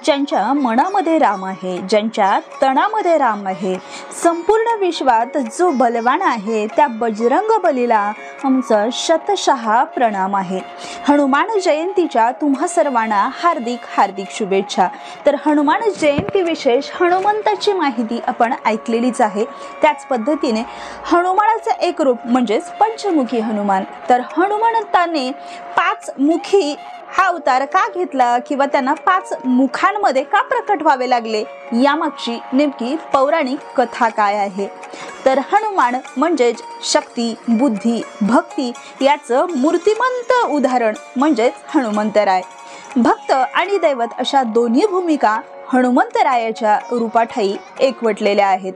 ज्यांच्या मनामध्ये राम आहे, ज्यांच्या तणामध्ये राम आहे, संपूर्ण विश्वात जो बलवान आहे त्या बजरंग बलीला आमचा शतशः प्रणाम आहे। हनुमान जयंतीच्या तुम्हा सर्वांना हार्दिक हार्दिक शुभेच्छा। तर हनुमान जयंती विशेष हनुमंताची माहिती आपण ऐकलेलीच आहे। त्याच पद्धतीने हनुमानाचे एक रूप म्हणजेच पंचमुखी हनुमान। तर हनुमंताने पाच मुखी हा अवतार का घेतला किंवा त्यांना पाच मुखांमध्ये का प्रकट व्हावे लागले, यामागची नेमकी पौराणिक कथा काय आहे। तर हनुमान म्हणजेच शक्ती, बुद्धी, भक्ती याचं मूर्तिमंत उदाहरण म्हणजेच हनुमंतराय। भक्त आणि दैवत अशा दोन्ही भूमिका हनुमंतरायाच्या रूपाठायी एकवटलेल्या आहेत।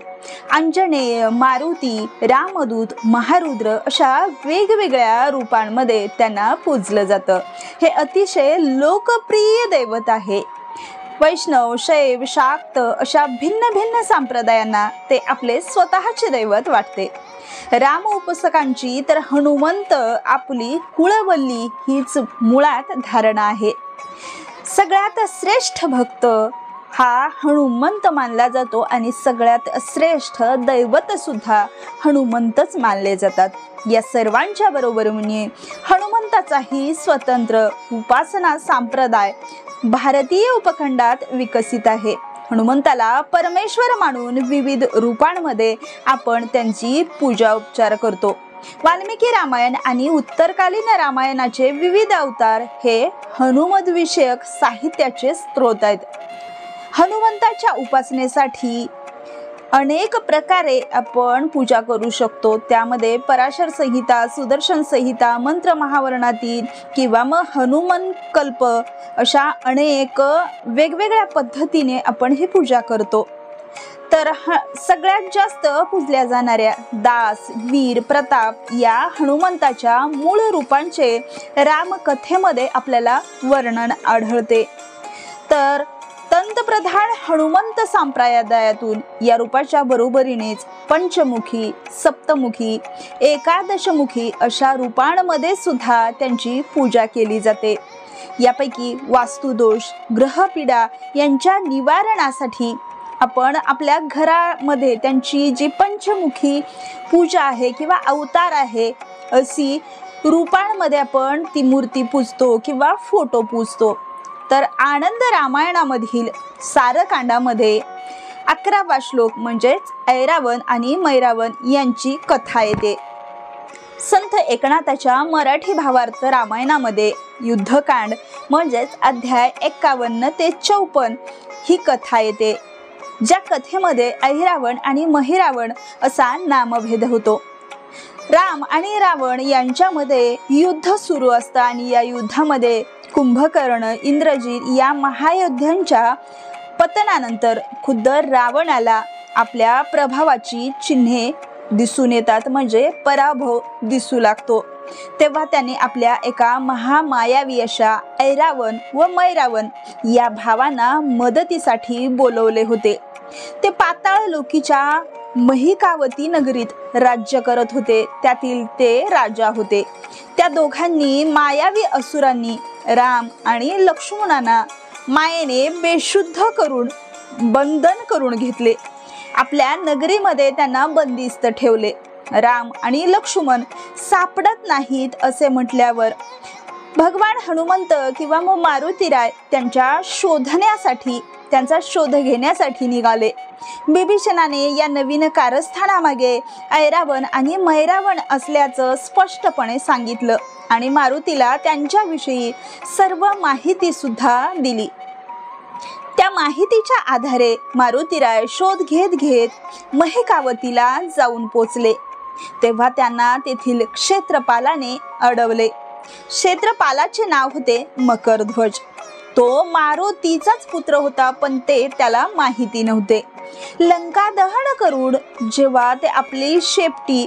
अंजनेय, मारुती, रामदूत, महारुद्र अशा वेगवेगळ्या रूपांमध्ये त्यांना पूजलं जातं। हे अतिशय लोकप्रिय दैवत आहे। वैष्णव, शैव, शाक्त अशा भिन्न भिन्न संप्रदायांना ते आपले स्वतःचे दैवत वाटते। राम उपासकांची तर हनुमंत आपली कुळवल्ली हीच मुळात धारणा आहे। सगळ्यात श्रेष्ठ भक्त हा हनुमंत मानला जातो आणि सगळ्यात श्रेष्ठ दैवत सुद्धा हनुमंतच मानले जातात। या सर्वांच्या बरोबरीने हनुमंताचाही स्वतंत्र उपासना संप्रदाय भारतीय उपखंडात विकसित आहे। हनुमंताला परमेश्वर मानून विविध रूपांमध्ये आपण त्यांची पूजा उपचार करतो। वाल्मिकी रामायण आणि उत्तरकालीन रामायणाचे विविध अवतार हे हनुमत विषयक साहित्याचे स्रोत आहेत। हनुमंताच्या उपासनेसाठी अनेक प्रकारे आपण पूजा करू शकतो। त्यामध्ये पराशर संहिता, सुदर्शन संहिता, मंत्र महावरणातील किंवा मग हनुमान कल्प अशा अनेक वेगवेगळ्या पद्धतीने आपण ही पूजा करतो। तर सगळ्यात जास्त पूजल्या जाणाऱ्या दास, वीर, प्रताप या हनुमंताच्या मूळ रूपांचे रामकथेमध्ये आपल्याला वर्णन आढळते। तर तंतप्रधान हनुमंत संप्रदायातून या रूपाच्या बरोबरीनेच पंचमुखी, सप्तमुखी, एकादशमुखी अशा रूपांमध्ये सुद्धा त्यांची पूजा केली जाते। यापैकी वास्तुदोष, ग्रहपीडा यांच्या निवारणासाठी आपण आपल्या घरामध्ये त्यांची जी पंचमुखी पूजा आहे किंवा अवतार आहे अशी रूपांमध्ये आपण ती मूर्ती पूजतो किंवा फोटो पूजतो। तर आनंद रामायणामधील सारकांडामध्ये 11वा श्लोक म्हणजेच ऐरावण आणि मैरावण यांची कथा येते। संत एकनाथाच्या मराठी भावार्थ रामायणामध्ये युद्धकांड म्हणजेच अध्याय 51 ते 54 ही कथा येते। ज्या कथेमध्ये ऐरावण आणि महिरावण असा नामभेद होतो। राम आणि रावण यांच्यामध्ये युद्ध सुरू असतं आणि या युद्धामध्ये कुंभकर्ण, इंद्रजित या महायोद्ध्यांच्या पतनानंतर खुद्द रावणाला आपल्या प्रभावाची चिन्हे दिसून येतात, म्हणजे पराभव दिसू लागतो। तेव्हा त्यांनी आपल्या एका महामायावी अशा ऐरावण व मैरावण या भावांना मदतीसाठी बोलवले होते। ते पाताळ लोकीच्या महिकावती नगरीत राज्य करत होते, त्यातील ते राजा होते। त्या दोघांनी मायावी असुरांनी राम आणि लक्ष्मणांना मायेने बेशुद्ध करून बंधन करून घेतले। आपल्या नगरीमध्ये त्यांना बंदिस्त ठेवले। राम आणि लक्ष्मण सापडत नाहीत असे म्हटल्यावर भगवान हनुमंत किंवा मग मारुतीराय त्यांच्या शोधण्यासाठी त्यांचा शोध घेण्यासाठी निघाले। बिभीषणाने या नवीन कारस्थानामागे ऐरावण आणि मैरावण असल्याचं स्पष्टपणे सांगितलं आणि मारुतीला त्यांच्याविषयी सर्व माहिती सुद्धा दिली। त्या माहितीच्या आधारे मारुतीराय शोध घेत घेत महिकावतीला जाऊन पोचले। तेव्हा त्यांना तेथील क्षेत्रपालाने अडवले। क्षेत्रपालाचे नाव होते मकरध्वज। तो मारुतीचाच पुत्र होता, पण ते त्याला माहिती नव्हते। लंका दहन करून जेव्हा ते आपली शेपटी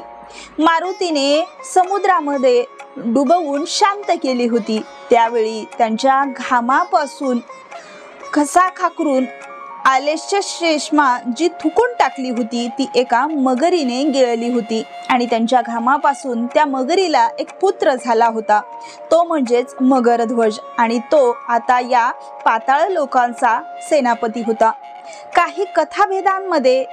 मारुतीने समुद्रामध्ये डुबवून शांत केली होती, त्यावेळी त्यांच्या घामापासून घसा खाकरून आलेशच्या रेशमा जी थुकून टाकली होती ती एका मगरीने गिळली होती आणि त्यांच्या घामापासून त्या मगरीला एक पुत्र झाला होता, तो म्हणजेच मगरध्वज, आणि तो आता या पाताळ लोकांचा सेनापती होता. काही कथाभेदांमध्ये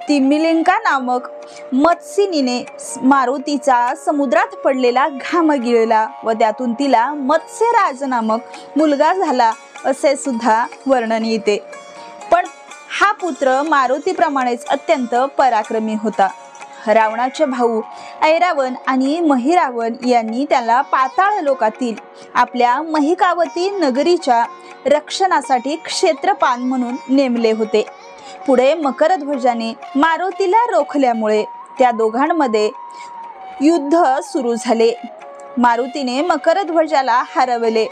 तिमिलिंका नामक मत्स्यिनीने मारुतीचा समुद्रात पडलेला घाम गिळला व त्यातून तिला मत्स्यराज नामक मुलगा झाला असे सुद्धा वर्णन येते. पण हा पुत्र मारुतीप्रमाणेच अत्यंत पराक्रमी होता. रावणाचे भाऊ ऐरावण आणि महिरावण यांनी त्याला पाताळ लोकातील आपल्या महिकावती नगरीच्या रक्षणासाठी क्षेत्रपाल म्हणून नेमले होते. पुढे मकरध्वजाने मारुतीला रोखल्यामुळे त्या दोघांमध्ये युद्ध सुरू झाले. मारुतीने मकरध्वजाला हरवले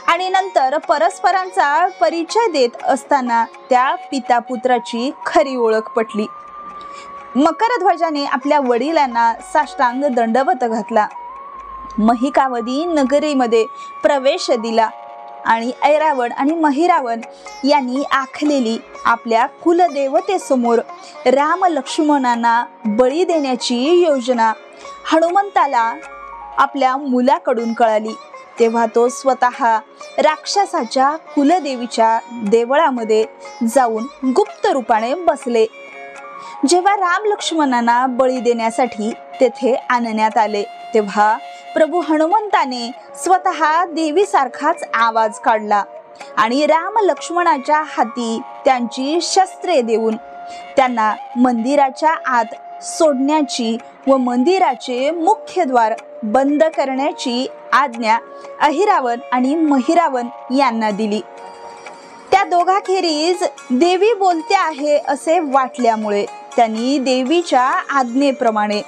आणि नंतर परस्परांचा परिचय देत असताना त्या पिता पुत्राची खरी ओळख पटली. मकरध्वजाने आपल्या वडिलांना साष्टांग दंडवत घातला, महिकावती नगरीमध्ये प्रवेश दिला आणि ऐरावण आणि महिरावण यांनी आखलेली आपल्या कुलदेवतेसमोर राम लक्ष्मणांना बळी देण्याची योजना हनुमंताला आपल्या मुलाकडून कळाली. तेव्हा तो स्वतः राक्षसाच्या कुलदेवीच्या देवळामध्ये जाऊन गुप्त रूपाने बसले. जेव्हा राम लक्ष्मणांना बळी देण्यासाठी तेथे आणण्यात आले तेव्हा प्रभू हनुमंताने स्वतः देवीसारखाच आवाज काढला आणि राम लक्ष्मणाच्या हाती त्यांची शस्त्रे देऊन त्यांना मंदिराच्या आत सोडण्याची व मंदिराचे मुख्य द्वार बंद करण्याची आज्ञा अहिरावण आणि महिरावण यांना दिली. त्या दोघांखेरीज देवी बोलते आहे असे वाटल्यामुळे त्यांनी देवीच्या आज्ञेप्रमाणे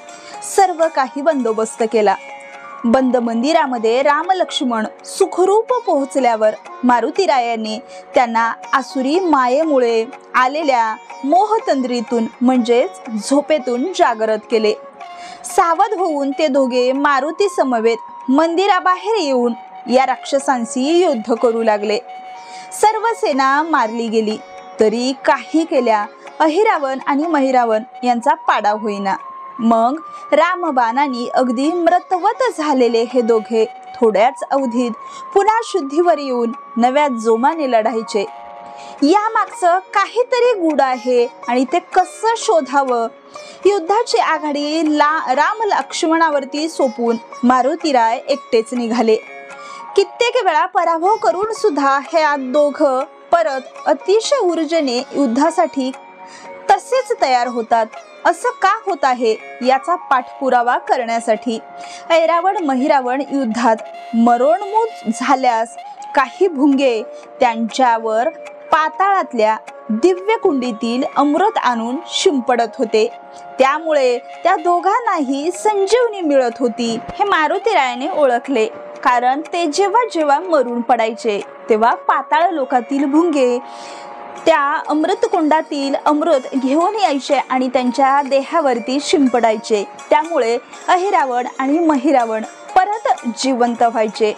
सर्व काही बंदोबस्त केला. बंद मंदिरामध्ये राम लक्ष्मण सुखरूप पोहोचल्यावर मारुतीरायांनी त्यांना आसुरी मायेमुळे आलेल्या मोहतंद्रीतून म्हणजेच झोपेतून जागृत केले. सावध होऊन ते दोघे मारुती समवेत मंदिराबाहेर येऊन या राक्षसांशी युद्ध करू लागले. सर्व सेना मारली गेली तरी काही केल्या अहिरावण आणि महिरावण यांचा पाडाव होईना. मग रामबाणांनी अगदी मृतवत झालेले हे दोघे थोड्याच अवधीत पुन्हा शुद्धीवर येऊन नव्या जोमाने लढायचे. या मागचं काहीतरी गूढ आहे आणि ते कसं शोधावं. युद्धाची आघाडी राम लक्ष्मणावरती सोपून मारुतीराय एकटेच निघाले. कित्येक वेळा पराभव करून सुद्धा हे दोघं परत अतिशय ऊर्जेने युद्धासाठी तसेच तयार होतात. असं का होत आहे याचा पाठपुरावा करण्यासाठी ऐरावण महिरावण युद्धात मरणोन्मुख झाल्यास काही भुंगे त्यांच्यावर पाताळातल्या दिव्य कुंडीतील अमृत आणून शिंपडत होते. त्यामुळे त्या दोघांनाही संजीवनी मिळत होती हे मारुतीरायाने ओळखले. कारण ते जेव्हा जेव्हा मरून पडायचे तेव्हा पाताळ लोकातील भुंगे त्या अमृतकुंडातील अमृत घेऊन यायचे आणि त्यांच्या देहावरती शिंपडायचे. त्यामुळे अहिरावण आणि महिरावण परत जिवंत व्हायचे.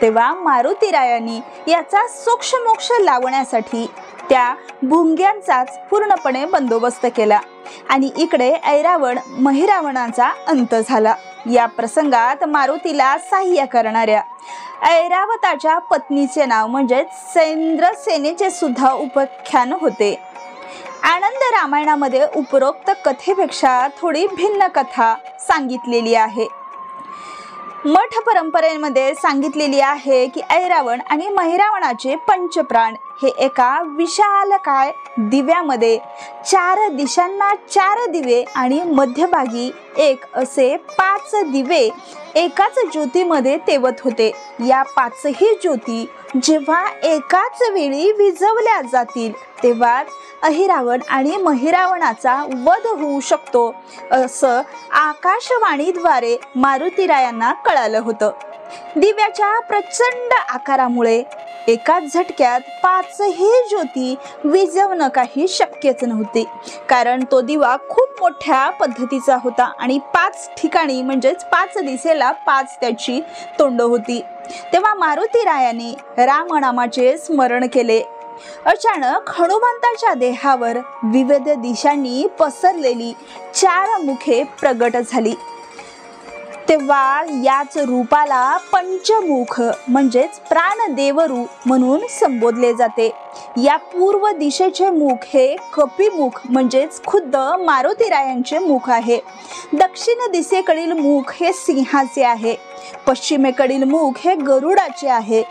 तेव्हा मारुतीरायांनी याचा सोक्षमोक्ष लावण्यासाठी त्या भुंग्यांचाच पूर्णपणे बंदोबस्त केला आणि इकडे ऐरावण महिरावणाचा अंत झाला. या प्रसंगात मारुतीला सहाय्य करणाऱ्या ऐरावताच्या पत्नीचे नाव म्हणजे सेंद्रसेनेचे सुद्धा उपाख्यान होते. आनंद रामायणामध्ये उपरोक्त कथेपेक्षा थोडी भिन्न कथा सांगितलेली आहे. मठ परंपरेमध्ये सांगितलेली आहे की ऐरावण आणि महिरावणाचे पंचप्राण हे एका विशालकाय दिव्यामध्ये 4 दिशांना 4 दिवे आणि मध्यभागी एक असे 5 दिवे एकाच ज्योतीमध्ये तेवत होते. या 5ही ज्योती जेव्हा एकाच वेळी विझवल्या जातील तेव्हा अहिरावण आणि महिरावणाचा वध होऊ शकतो असं आकाशवाणीद्वारे मारुतीरायांना कळालं होतं. दिव्याच्या प्रचंड आकारामुळे एकाच झटक्यात 5ही ज्योती विझवणं काही शक्यच नव्हते. कारण तो दिवा खूप मोठ्या पद्धतीचा होता आणि 5 ठिकाणी म्हणजेच 5 दिशेला 5 त्याची तोंड होती. तेव्हा मारुतीरायाने रामनामाचे स्मरण केले अचानक हनुमंताच्या देहावर विविध दिशांनी पसरलेली 4 मुखे प्रगट झाली। तेव्हा याच रूपाला पंचमुख म्हणजेच प्राणदेवरू म्हणून संबोधले जाते। या पूर्व दिशेचे मुख हे कपिमुख म्हणजेच खुद्द मारुतीरायांचे मुख आहे। दक्षिण दिशेकडील मुख हे सिंहाचे आहे, पश्चिमेकडील मुख हे गरुडाचे आहे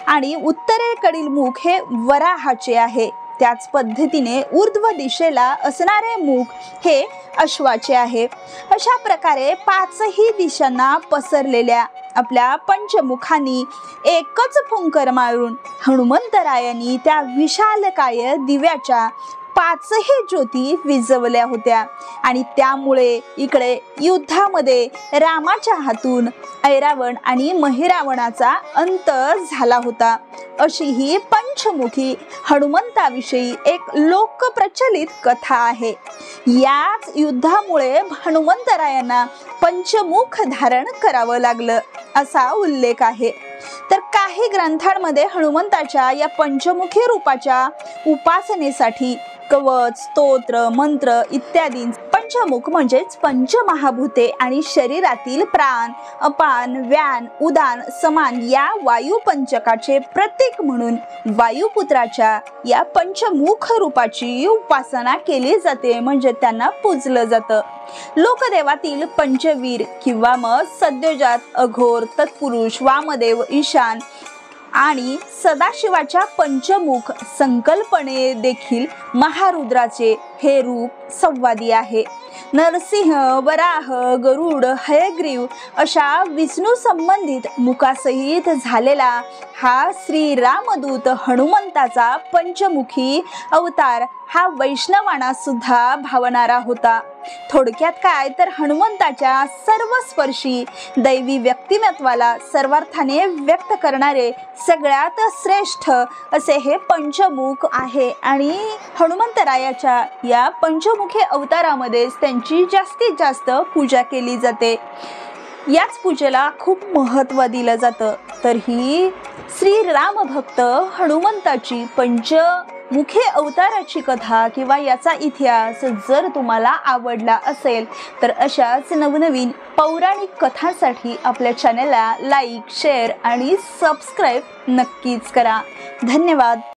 आणि उत्तरेकडील मुख हे वराहाचे आहे। त्याच पद्धतीने ऊर्ध्व दिशेला असणारे मुख हे अश्वाचे आहे। अशा प्रकारे 5ही दिशांना पसरलेल्या आपल्या पंचमुखांनी एकच फुंकर मारून हनुमंतरायांनी त्या विशालकाय दिव्याच्या 5ही ज्योती विझवल्या होत्या आणि त्यामुळे इकडे युद्धामध्ये रामाच्या हातून ऐरावण आणि महिरावणाचा अंत झाला होता। अशी ही पंचमुखी हनुमंताविषयी एक लोकप्रचलित कथा आहे। याच युद्धामुळे हनुमंतरायांना पंचमुख धारण करावं लागलं असा उल्लेख आहे। तर काही ग्रंथांमध्ये हनुमंताच्या या पंचमुखी रूपाच्या उपासनेसाठी कवच, स्तोत्र, मंत्र इत्यादी पंचमुख म्हणजेच पंचमहाभूते आणि शरीरातील प्राण, अपान, व्यान, उदान, समान या वायुपंचकाचे प्रतीक म्हणून वायुपुत्राच्या या पंचमुख रूपाची उपासना केली जाते, म्हणजे त्यांना पूजलं जातं। लोकदेवातील पंचवीर किंवा मग सद्योजात, अघोर, तत्पुरुष, वामदेव, ईशान आणि सदाशिवाच्या पंचमुख संकल्पने देखील महारुद्राचे हे रूप संवादी आहे। नरसिंह, वराह, गरुड, हयग्रीव अशा विष्णू संबंधित मुखासहित झालेला हा श्री रामदूत हनुमंताचा पंचमुखी अवतार हा वैष्णवांना सुद्धा भावणारा होता। थोडक्यात काय तर हनुमंताच्या सर्वस्पर्शी दैवी व्यक्तिमत्वाला सर्वार्थाने व्यक्त करणारे सगळ्यात श्रेष्ठ असे हे पंचमुख आहे आणि हनुमंतरायाच्या या पंचमुखी अवतारामध्ये त्यांची जास्तीत जास्त पूजा केली जाते। याच पूजेला खूप महत्त्व दिलं जातं। तर ही श्री राम भक्त हनुमंताची पंचमुखी अवताराची कथा किंवा याचा इतिहास जर तुम्हाला आवडला असेल तर अशाच नवनवीन पौराणिक कथांसाठी आपल्या चॅनलला लाईक, शेअर आणि सबस्क्राईब नक्कीच करा। धन्यवाद।